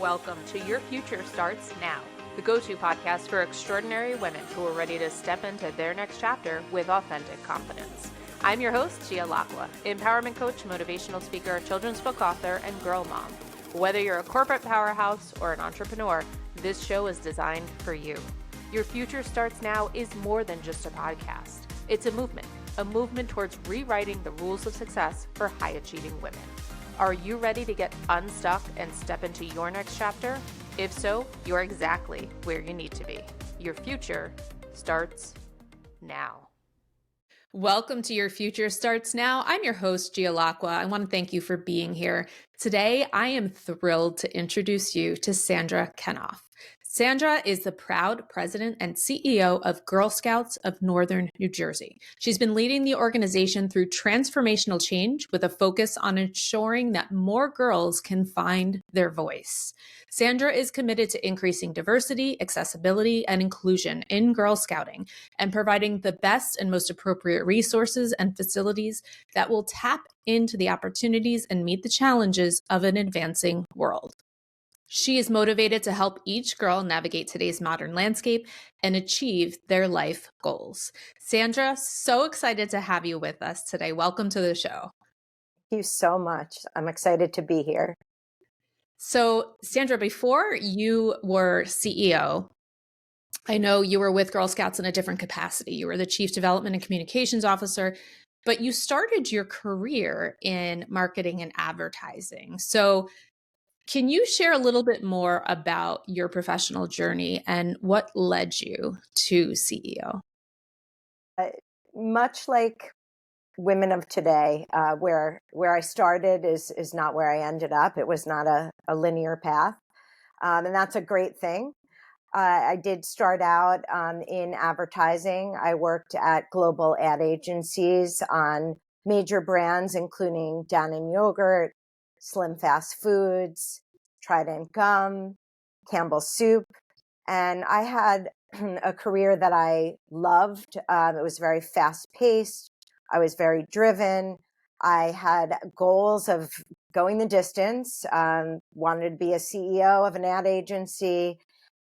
Welcome to Your Future Starts Now, the go-to podcast for extraordinary women who are ready to step into their next chapter with authentic confidence. I'm your host, Gia Lacqua, empowerment coach, motivational speaker, children's book author, and girl mom. Whether you're a corporate powerhouse or an entrepreneur, this show is designed for you. Your Future Starts Now is more than just a podcast. It's a movement towards rewriting the rules of success for high-achieving women. Are you ready to get unstuck and step into your next chapter? If so, you're exactly where you need to be. Your future starts now. Welcome to Your Future Starts Now. I'm your host, Gia Lacqua. I want to thank you for being here. Today, I am thrilled to introduce you to Sandra Kenoff. Sandra is the proud president and CEO of Girl Scouts of Northern New Jersey. She's been leading the organization through transformational change with a focus on ensuring that more girls can find their voice. Sandra is committed to increasing diversity, accessibility, and inclusion in Girl Scouting and providing the best and most appropriate resources and facilities that will tap into the opportunities and meet the challenges of an advancing world. She is motivated to help each girl navigate today's modern landscape and achieve their life goals. Sandra, so excited to have you with us today. Welcome to the show. Thank you so much. I'm excited to be here. So, Sandra, before you were CEO, I know you were with Girl Scouts in a different capacity. You were the Chief Development and Communications Officer, but you started your career in marketing and advertising. So, can you share a little bit more about your professional journey and what led you to CEO? Much like women of today, where I started is not where I ended up. It was not a linear path, and that's a great thing. I did start out in advertising. I worked at global ad agencies on major brands, including Dannon Yogurt, Slim Fast Foods, Trident Gum, Campbell's Soup. And I had a career that I loved. It was very fast paced. I was very driven. I had goals of going the distance, wanted to be a CEO of an ad agency.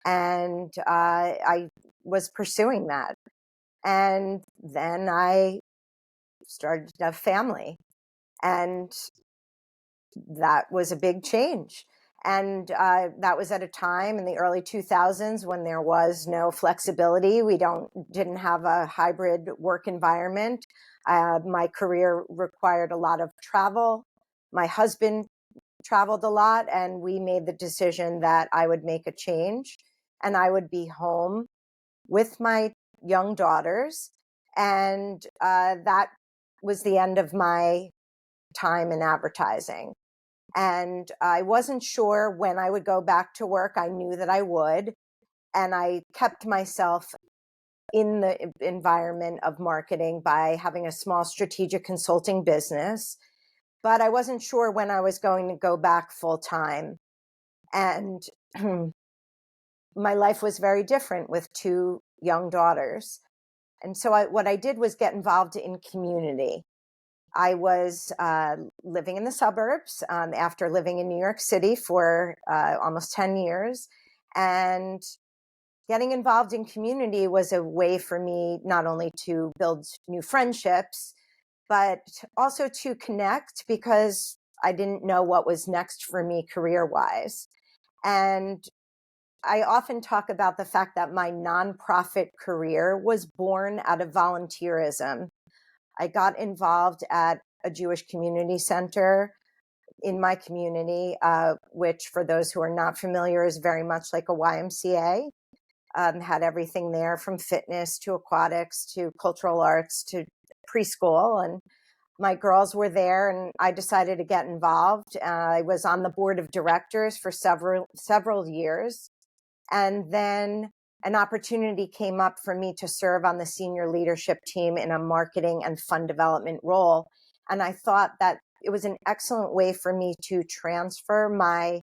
And I was pursuing that. And then I started a family. And that was a big change. And that was at a time in the early 2000s when there was no flexibility. We didn't have a hybrid work environment. My career required a lot of travel. My husband traveled a lot, and we made the decision that I would make a change and I would be home with my young daughters. And that was the end of my time in advertising. And I wasn't sure when I would go back to work. I knew that I would. And I kept myself in the environment of marketing by having a small strategic consulting business. But I wasn't sure when I was going to go back full time. And my life was very different with two young daughters. And so what I did was get involved in community. I was living in the suburbs after living in New York City for almost 10 years. And getting involved in community was a way for me not only to build new friendships, but also to connect, because I didn't know what was next for me career-wise. And I often talk about the fact that my nonprofit career was born out of volunteerism. I got involved at a Jewish community center in my community, which for those who are not familiar is very much like a YMCA. Had everything there from fitness to aquatics to cultural arts to preschool. And my girls were there and I decided to get involved. I was on the board of directors for several years. And then an opportunity came up for me to serve on the senior leadership team in a marketing and fund development role. And I thought that it was an excellent way for me to transfer my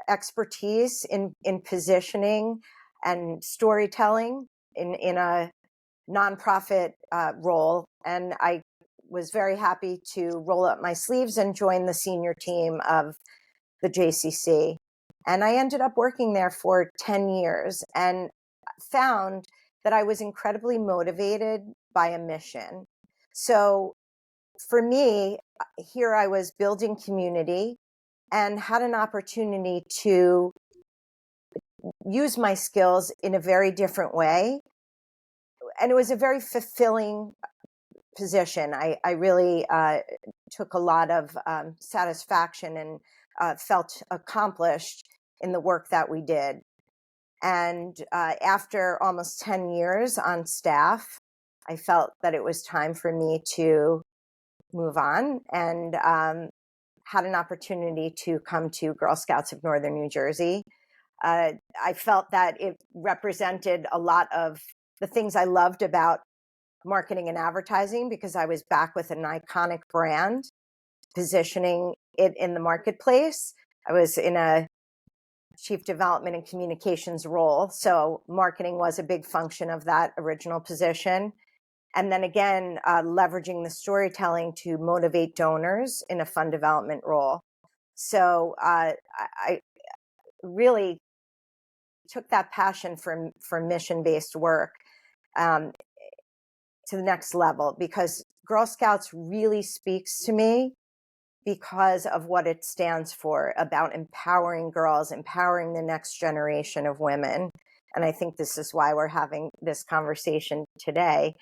expertise in positioning and storytelling in a nonprofit role. And I was very happy to roll up my sleeves and join the senior team of the JCC. And I ended up working there for 10 years and found that I was incredibly motivated by a mission. So for me, here I was building community and had an opportunity to use my skills in a very different way. And it was a very fulfilling position. I really took a lot of satisfaction and felt accomplished in the work that we did. And after almost 10 years on staff, I felt that it was time for me to move on, and had an opportunity to come to Girl Scouts of Northern New Jersey. I felt that it represented a lot of the things I loved about marketing and advertising, because I was back with an iconic brand, positioning it in the marketplace. I was in a chief development and communications role, so marketing was a big function of that original position. And then again, leveraging the storytelling to motivate donors in a fund development role. So I really took that passion for mission-based work um, to the next level, because Girl Scouts really speaks to me because of what it stands for, about empowering girls, empowering the next generation of women. And I think this is why we're having this conversation today,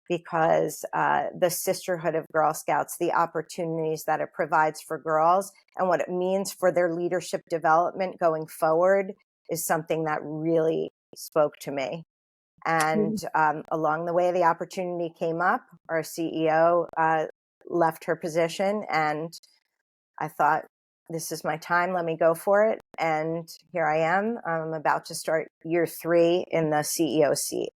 because the Sisterhood of Girl Scouts, the opportunities that it provides for girls and what it means for their leadership development going forward, is something that really spoke to me. And along the way, the opportunity came up. Our CEO left her position, and I thought, this is my time. Let me go for it. And here I am. I'm about to start year 3 in the CEO seat.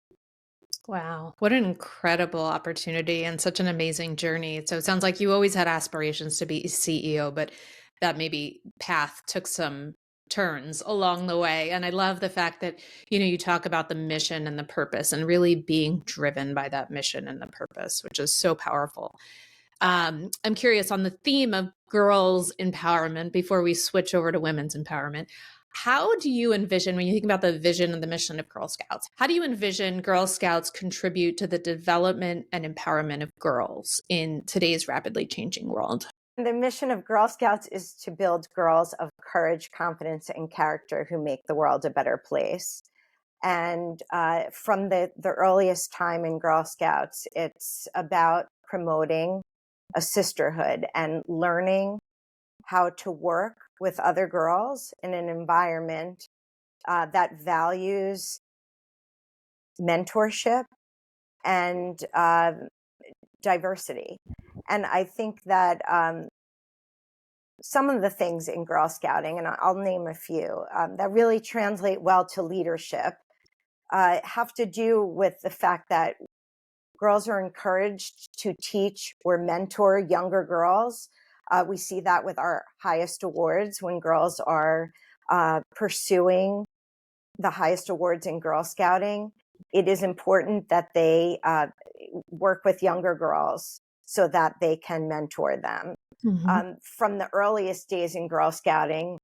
Wow. What an incredible opportunity and such an amazing journey. So it sounds like you always had aspirations to be CEO, but that maybe path took some turns along the way. And I love the fact that, you talk about the mission and the purpose and really being driven by that mission and the purpose, which is so powerful. I'm curious on the theme of girls empowerment before we switch over to women's empowerment. How do you envision, when you think about the vision and the mission of Girl Scouts, how do you envision Girl Scouts contribute to the development and empowerment of girls in today's rapidly changing world? The mission of Girl Scouts is to build girls of courage, confidence, and character who make the world a better place. And from the earliest time in Girl Scouts, it's about promoting a sisterhood and learning how to work with other girls in an environment that values mentorship and diversity. And I think that some of the things in Girl Scouting, and I'll name a few, that really translate well to leadership, have to do with the fact that girls are encouraged to teach or mentor younger girls. We see that with our highest awards, when girls are pursuing the highest awards in Girl Scouting. It is important that they work with younger girls so that they can mentor them. From the earliest days in Girl Scouting,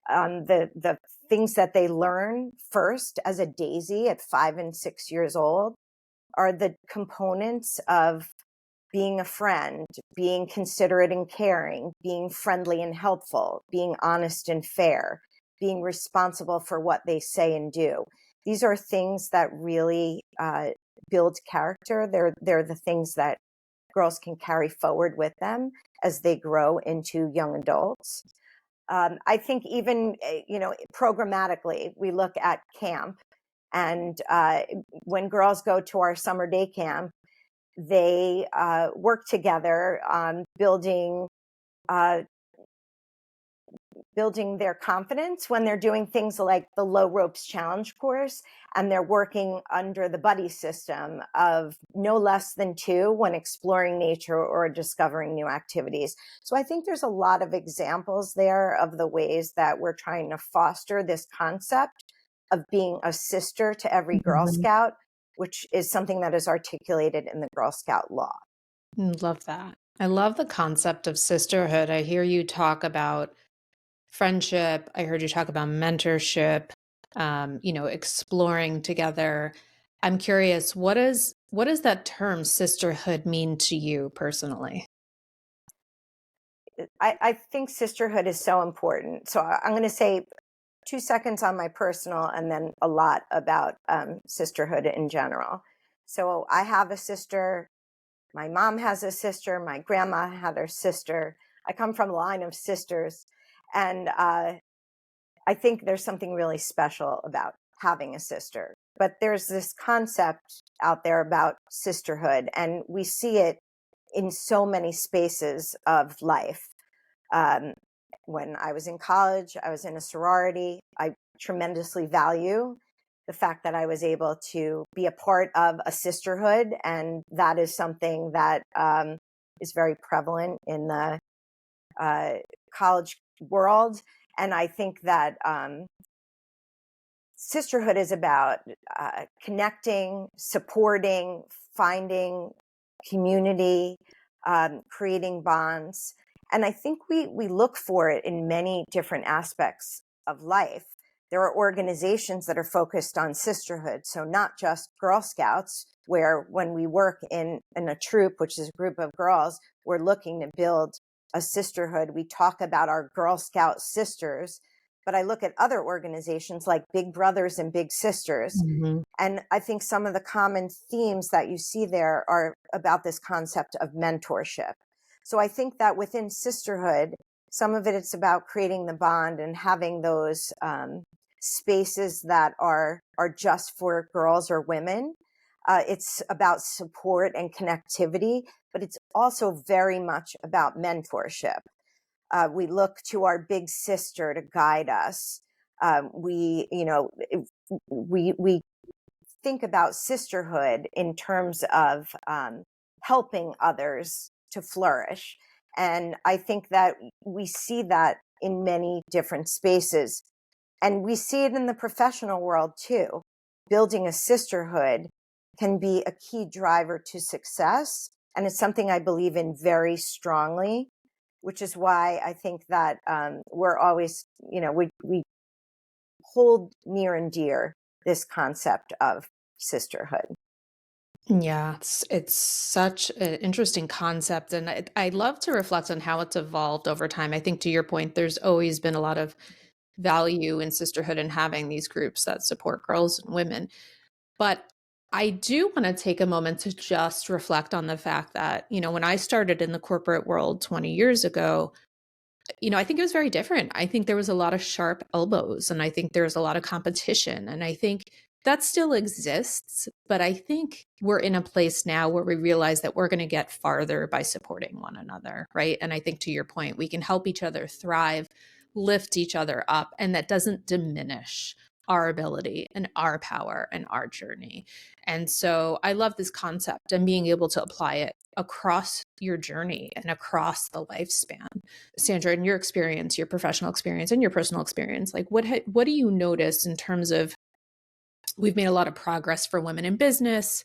the things that they learn first as a daisy at 5 and 6 years old are the components of being a friend, being considerate and caring, being friendly and helpful, being honest and fair, being responsible for what they say and do. These are things that really build character. They're the things that girls can carry forward with them as they grow into young adults. I think even, programmatically, we look at camp, and when girls go to our summer day camp, they work together on building their confidence when they're doing things like the low ropes challenge course, and they're working under the buddy system of no less than 2 when exploring nature or discovering new activities. So I think there's a lot of examples there of the ways that we're trying to foster this concept of being a sister to every Girl Scout, which is something that is articulated in the Girl Scout law. Love that. I love the concept of sisterhood. I hear you talk about friendship. I heard you talk about mentorship, exploring together. I'm curious, what does that term sisterhood mean to you personally? I think sisterhood is so important. So I'm going to say 2 seconds on my personal and then a lot about sisterhood in general. So I have a sister. My mom has a sister. My grandma had her sister. I come from a line of sisters. And I think there's something really special about having a sister. But there's this concept out there about sisterhood, and we see it in so many spaces of life. Um, when I was in college, I was in a sorority. I tremendously value the fact that I was able to be a part of a sisterhood. And that is something that is very prevalent in the uh, college world. And I think that sisterhood is about connecting, supporting, finding community, creating bonds. And I think we look for it in many different aspects of life. There are organizations that are focused on sisterhood. So not just Girl Scouts, where when we work in a troop, which is a group of girls, we're looking to build a sisterhood. We talk about our Girl Scout sisters, but I look at other organizations like Big Brothers and Big Sisters. Mhm. And I think some of the common themes that you see there are about this concept of mentorship. So I think that within sisterhood, some of it it's about creating the bond and having those spaces that are just for girls or women. It's about support and connectivity, but it's also very much about mentorship. We look to our big sister to guide us. We think about sisterhood in terms of helping others to flourish. And I think that we see that in many different spaces. And we see it in the professional world too. Building a sisterhood can be a key driver to success. And it's something I believe in very strongly, which is why I think that we're always, we hold near and dear this concept of sisterhood. Yeah, it's such an interesting concept, and I love to reflect on how it's evolved over time. I think to your point, there's always been a lot of value in sisterhood and having these groups that support girls and women. But I do want to take a moment to just reflect on the fact that, when I started in the corporate world 20 years ago, I think it was very different. I think there was a lot of sharp elbows and I think there's a lot of competition. And I think that still exists. But I think we're in a place now where we realize that we're going to get farther by supporting one another. Right. And I think to your point, we can help each other thrive, lift each other up, and that doesn't diminish our ability and our power and our journey. And so I love this concept and being able to apply it across your journey and across the lifespan. Sandra, in your experience, your professional experience and your personal experience, like what do you notice in terms of we've made a lot of progress for women in business,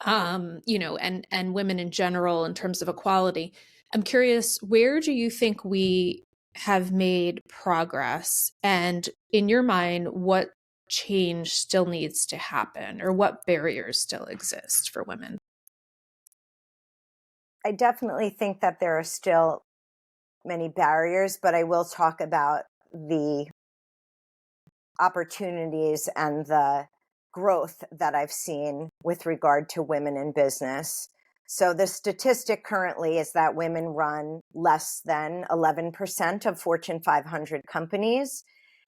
and women in general in terms of equality. I'm curious, where do you think we have made progress? And in your mind, what change still needs to happen or what barriers still exist for women? I definitely think that there are still many barriers, but I will talk about the opportunities and the growth that I've seen with regard to women in business. So the statistic currently is that women run less than 11% of Fortune 500 companies.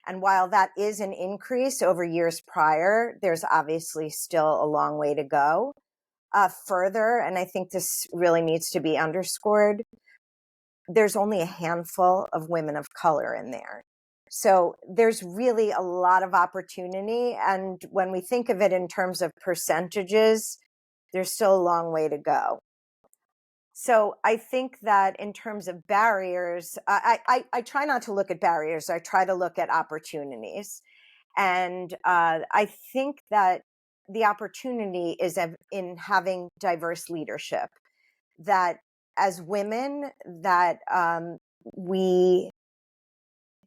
And while that is an increase over years prior, there's obviously still a long way to go. Further, and I think this really needs to be underscored, there's only a handful of women of color in there. So there's really a lot of opportunity. And when we think of it in terms of percentages, there's still a long way to go. So I think that in terms of barriers, I try not to look at barriers. I try to look at opportunities. And I think that the opportunity is in having diverse leadership, that as women, that we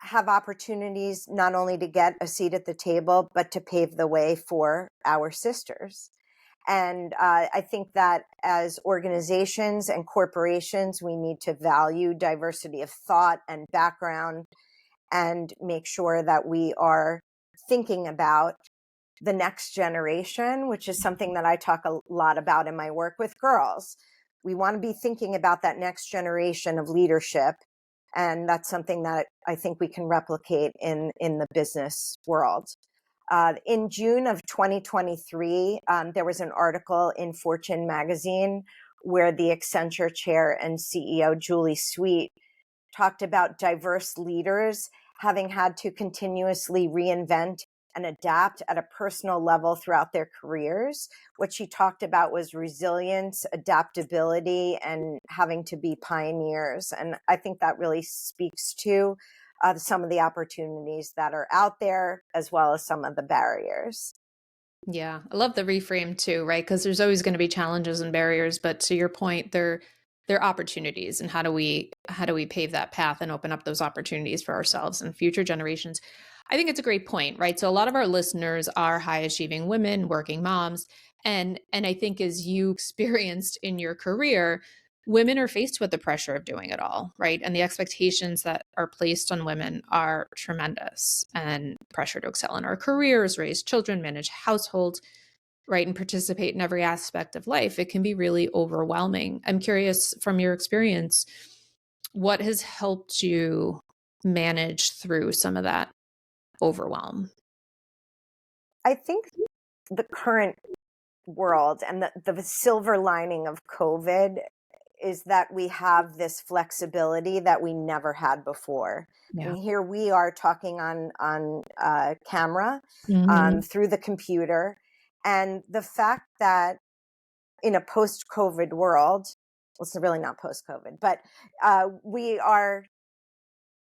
have opportunities not only to get a seat at the table, but to pave the way for our sisters. And I think that as organizations and corporations, we need to value diversity of thought and background and make sure that we are thinking about the next generation, which is something that I talk a lot about in my work with girls. We want to be thinking about that next generation of leadership. And that's something that I think we can replicate in the business world. In June of 2023, there was an article in Fortune magazine where the Accenture chair and CEO, Julie Sweet, talked about diverse leaders having had to continuously reinvent and adapt at a personal level throughout their careers. What she talked about was resilience, adaptability, and having to be pioneers. And I think that really speaks to some of the opportunities that are out there, as well as some of the barriers. Yeah, I love the reframe too, right? Because there's always going to be challenges and barriers, but to your point, they're opportunities, and how do we pave that path and open up those opportunities for ourselves and future generations? I think it's a great point, right? So a lot of our listeners are high achieving women, working moms, and I think as you experienced in your career, women are faced with the pressure of doing it all, right? And the expectations that are placed on women are tremendous, and pressure to excel in our careers, raise children, manage households, right? And participate in every aspect of life. It can be really overwhelming. I'm curious from your experience, what has helped you manage through some of that overwhelm? I think the current world and the silver lining of COVID is that we have this flexibility that we never had before. Yeah. And here we are talking on camera Mhm. through the computer, and the fact that in a post-COVID world, well, it's really not post-COVID, but we are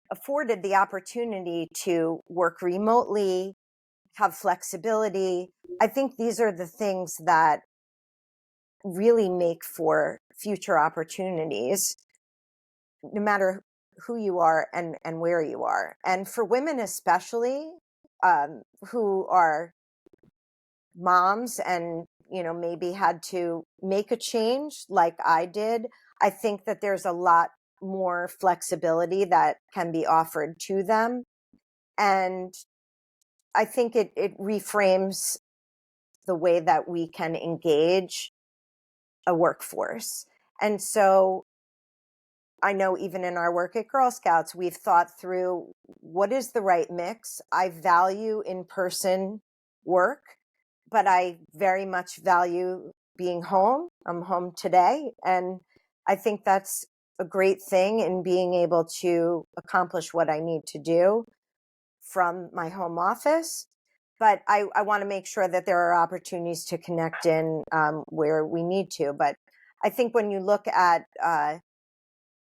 afforded the opportunity to work remotely, have flexibility. I think these are the things that really make for future opportunities, no matter who you are and where you are. And for women, especially, who are moms and, maybe had to make a change like I did, I think that there's a lot more flexibility that can be offered to them. And I think it reframes the way that we can engage a workforce. And so I know even in our work at Girl Scouts, we've thought through what is the right mix. I value in person work, but I very much value being home. I'm home today. And I think that's a great thing in being able to accomplish what I need to do from my home office. But I want to make sure that there are opportunities to connect in where we need to. But I think when you look at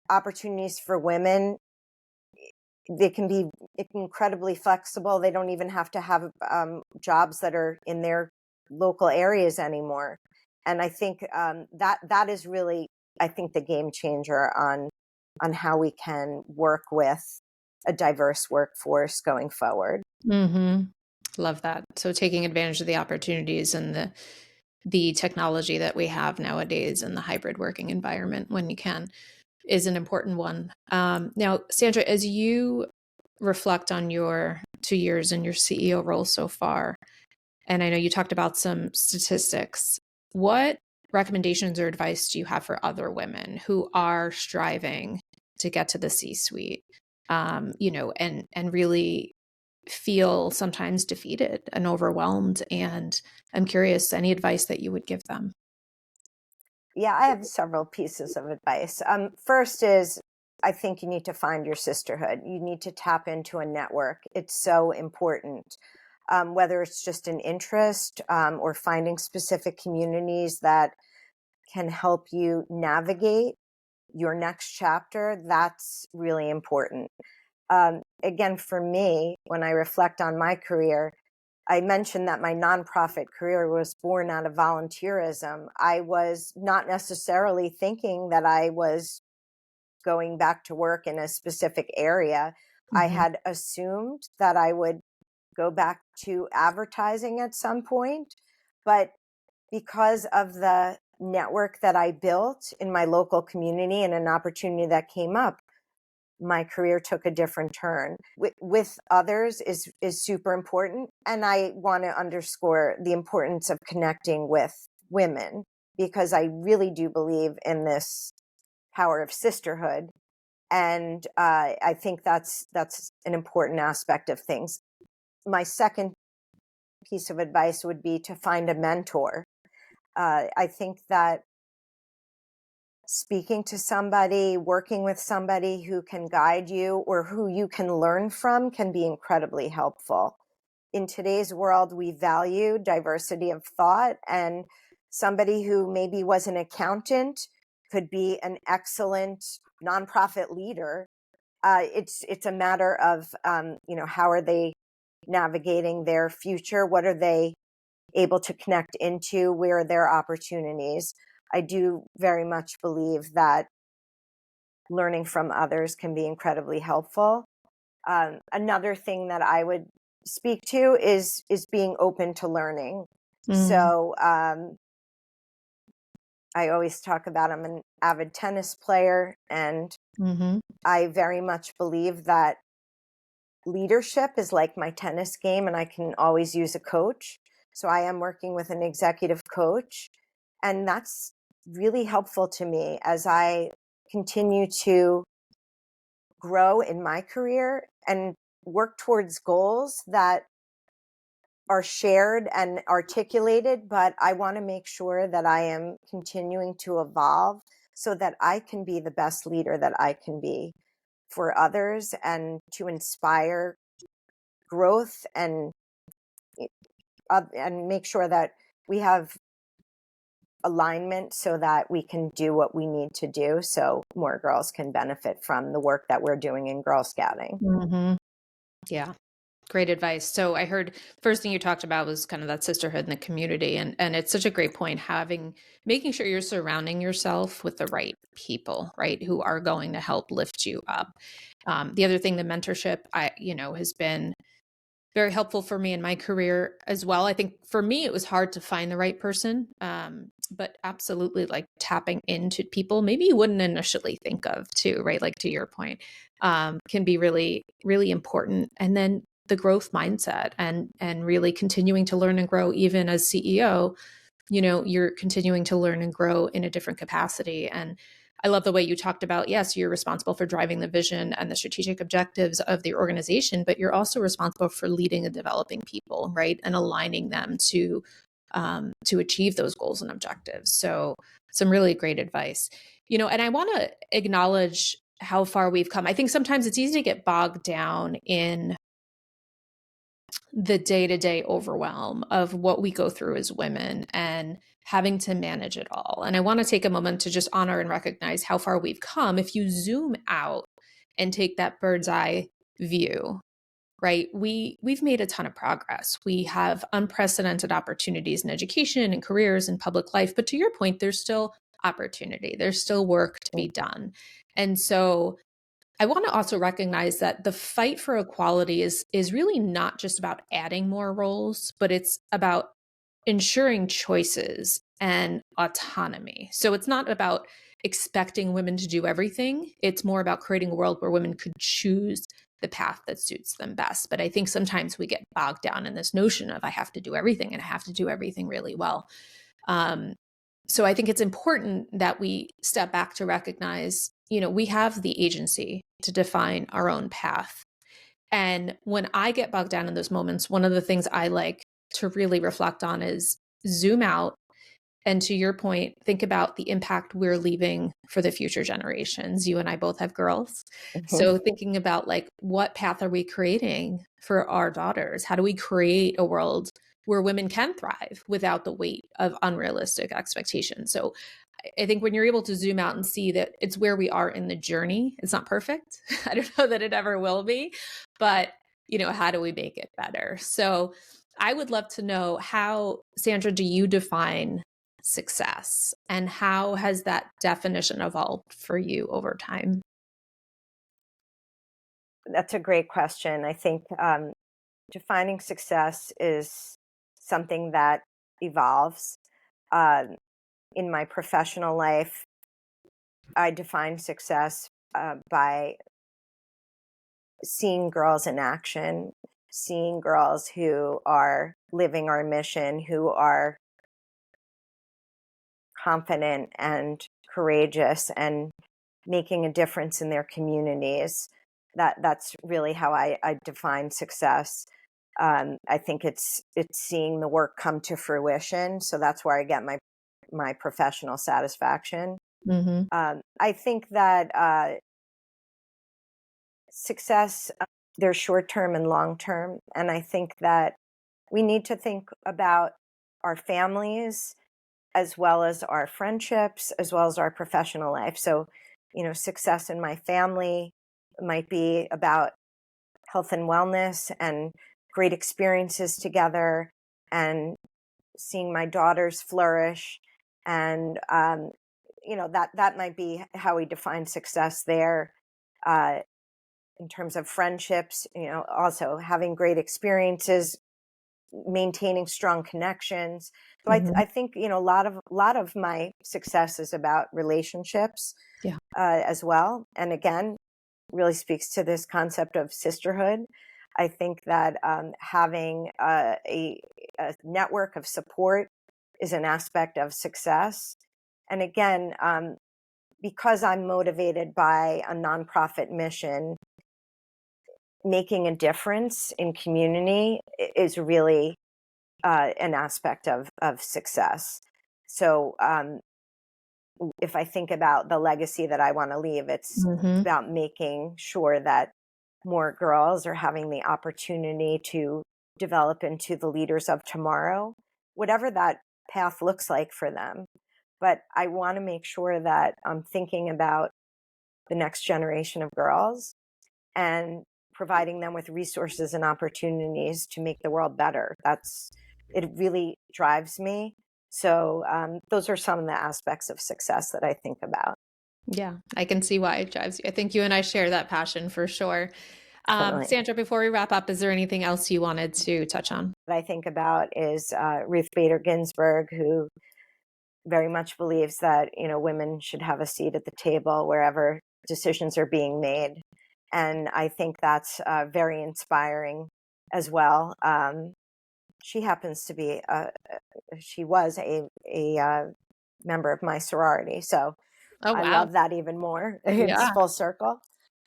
opportunities for women, they can be incredibly flexible. They don't even have to have jobs that are in their local areas anymore. And I think that is really, I think, the game changer on how we can work with a diverse workforce going forward. Hmm. Love that. So taking advantage of the opportunities and the technology that we have nowadays in the hybrid working environment when you can is an important one. Now, Sandra, as you reflect on your 2 years in your CEO role so far, and I know you talked about some statistics, what recommendations or advice do you have for other women who are striving to get to the C-suite, and really feel sometimes defeated and overwhelmed? And I'm curious, any advice that you would give them? Yeah, I have several pieces of advice. First is, I think you need to find your sisterhood. You need to tap into a network. It's so important. Whether it's just an interest or finding specific communities that can help you navigate your next chapter, that's really important. Again, for me, when I reflect on my career, I mentioned that my nonprofit career was born out of volunteerism. I was not necessarily thinking that I was going back to work in a specific area, I Mm-hmm. had assumed that I would go back to advertising at some point, but because of the network that I built in my local community and an opportunity that came up, my career took a different turn. With others is super important, and I want to underscore the importance of connecting with women, because I really do believe in this power of sisterhood, and I think that's an important aspect of things. My second piece of advice would be to find a mentor. I think that speaking to somebody, working with somebody who can guide you or who you can learn from can be incredibly helpful. In today's world, we value diversity of thought, and somebody who maybe was an accountant could be an excellent nonprofit leader. It's a matter of how are they navigating their future? What are they able to connect into? Where are their opportunities? I do very much believe that learning from others can be incredibly helpful. Another thing that I would speak to is being open to learning. Mm-hmm. So I always talk about I'm an avid tennis player, and Mm-hmm. I very much believe that leadership is like my tennis game, and I can always use a coach. So I am working with an executive coach, and that's really helpful to me as I continue to grow in my career and work towards goals that are shared and articulated, but I want to make sure that I am continuing to evolve so that I can be the best leader that I can be for others, and to inspire growth and make sure that we have alignment so that we can do what we need to do so more girls can benefit from the work that we're doing in Girl Scouting. Mm-hmm. Yeah. Great advice. So I heard first thing you talked about was kind of that sisterhood in the community. And it's such a great point, making sure you're surrounding yourself with the right people, right? Who are going to help lift you up. The other thing, the mentorship, has been very helpful for me in my career as well. I think for me, it was hard to find the right person. But absolutely, like tapping into people maybe you wouldn't initially think of too, right? Like to your point, can be really, really important. And then the growth mindset and really continuing to learn and grow even as CEO, you're continuing to learn and grow in a different capacity. And I love the way you talked about, yes, you're responsible for driving the vision and the strategic objectives of the organization, but you're also responsible for leading and developing people, right? And aligning them to achieve those goals and objectives. So some really great advice, and I want to acknowledge how far we've come. I think sometimes it's easy to get bogged down in the day-to-day overwhelm of what we go through as women and having to manage it all. And I want to take a moment to just honor and recognize how far we've come. If you zoom out and take that bird's eye view, right? We've made a ton of progress. We have unprecedented opportunities in education and careers and public life, but to your point, there's still opportunity. There's still work to be done. And so I want to also recognize that the fight for equality is really not just about adding more roles, but it's about ensuring choices and autonomy. So it's not about expecting women to do everything. It's more about creating a world where women could choose the path that suits them best. But I think sometimes we get bogged down in this notion of I have to do everything and I have to do everything really well. Um, so I think it's important that we step back to recognize, we have the agency to define our own path. And when I get bogged down in those moments, one of the things I like to really reflect on is zoom out. And to your point, think about the impact we're leaving for the future generations. You and I both have girls. Mhm. So thinking about like, what path are we creating for our daughters? How do we create a world where women can thrive without the weight of unrealistic expectations? So I think when you're able to zoom out and see that it's where we are in the journey, it's not perfect. I don't know that it ever will be, but how do we make it better? So I would love to know, how, Sandra, do you define success, and how has that definition evolved for you over time? That's a great question. I think defining success is something that evolves. Uh, in my professional life, I define success by seeing girls in action, seeing girls who are living our mission, who are confident and courageous and making a difference in their communities. That's really how I define success. I think it's seeing the work come to fruition. So that's where I get my professional satisfaction. Mm-hmm. I think that success, there's short term and long term, and I think that we need to think about our families as well as our friendships, as well as our professional life. So, success in my family might be about health and wellness and great experiences together and seeing my daughters flourish. And, that might be how we define success there. In terms of friendships, also having great experiences, maintaining strong connections. So Mm-hmm. I think a lot of my success is about relationships, Yeah. as well. And again, really speaks to this concept of sisterhood. I think that having a network of support is an aspect of success. And again, because I'm motivated by a nonprofit mission, making a difference in community is really an aspect of success. So if I think about the legacy that I want to leave, it's Mm-hmm. about making sure that more girls are having the opportunity to develop into the leaders of tomorrow, whatever that path looks like for them. But I want to make sure that I'm thinking about the next generation of girls and providing them with resources and opportunities to make the world better. It really drives me. So those are some of the aspects of success that I think about. Yeah, I can see why it drives you. I think you and I share that passion for sure. Totally. Sandra, before we wrap up, is there anything else you wanted to touch on? What I think about is Ruth Bader Ginsburg, who very much believes that women should have a seat at the table wherever decisions are being made. And I think that's very inspiring as well. She happens to be she was a member of my sorority, so Oh, I wow. love that even more. It's Yeah. full circle.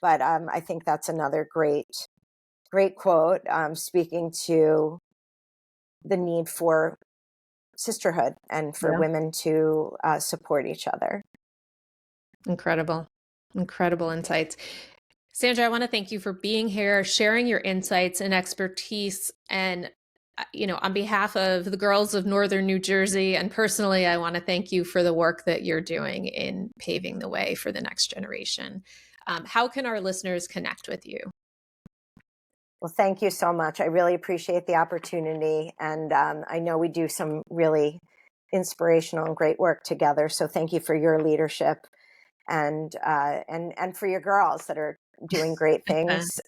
But I think that's another great quote, speaking to the need for sisterhood and for Yeah. women to support each other. Incredible. Incredible insights. Sandra, I want to thank you for being here, sharing your insights and expertise. And, on behalf of the girls of Northern New Jersey, and personally, I want to thank you for the work that you're doing in paving the way for the next generation. How can our listeners connect with you? Well, thank you so much. I really appreciate the opportunity. And I know we do some really inspirational and great work together. So thank you for your leadership and for your girls that are doing great things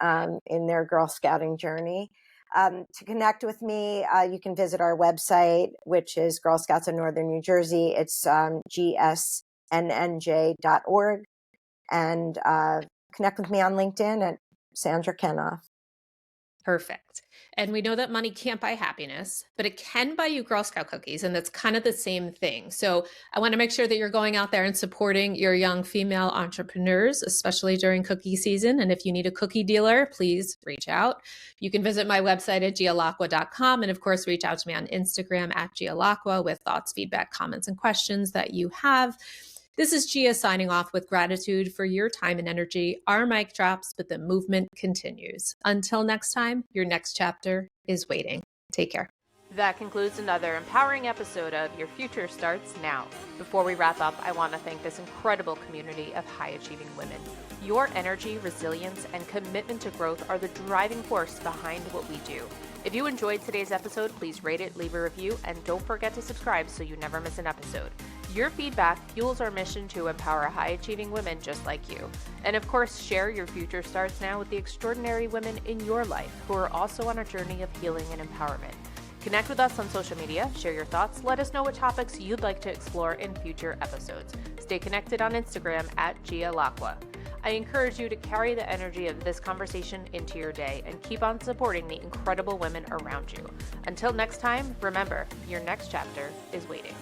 in their Girl Scouting journey. To connect with me, you can visit our website, which is Girl Scouts of Northern New Jersey. It's gsnnj.org. And connect with me on LinkedIn at Sandra Kenoff. Perfect. And we know that money can't buy happiness, but it can buy you Girl Scout cookies. And that's kind of the same thing. So I want to make sure that you're going out there and supporting your young female entrepreneurs, especially during cookie season. And if you need a cookie dealer, please reach out. You can visit my website at gialacqua.com. And of course, reach out to me on Instagram at gialacqua with thoughts, feedback, comments, and questions that you have. This is Gia signing off with gratitude for your time and energy. Our mic drops, but the movement continues. Until next time, your next chapter is waiting. Take care. That concludes another empowering episode of Your Future Starts Now. Before we wrap up, I want to thank this incredible community of high-achieving women. Your energy, resilience, and commitment to growth are the driving force behind what we do. If you enjoyed today's episode, please rate it, leave a review, and don't forget to subscribe so you never miss an episode. Your feedback fuels our mission to empower high-achieving women just like you. And of course, share your future starts now with the extraordinary women in your life who are also on a journey of healing and empowerment. Connect with us on social media, share your thoughts, let us know what topics you'd like to explore in future episodes. Stay connected on Instagram @GiaLacqua. I encourage you to carry the energy of this conversation into your day and keep on supporting the incredible women around you. Until next time, remember, your next chapter is waiting.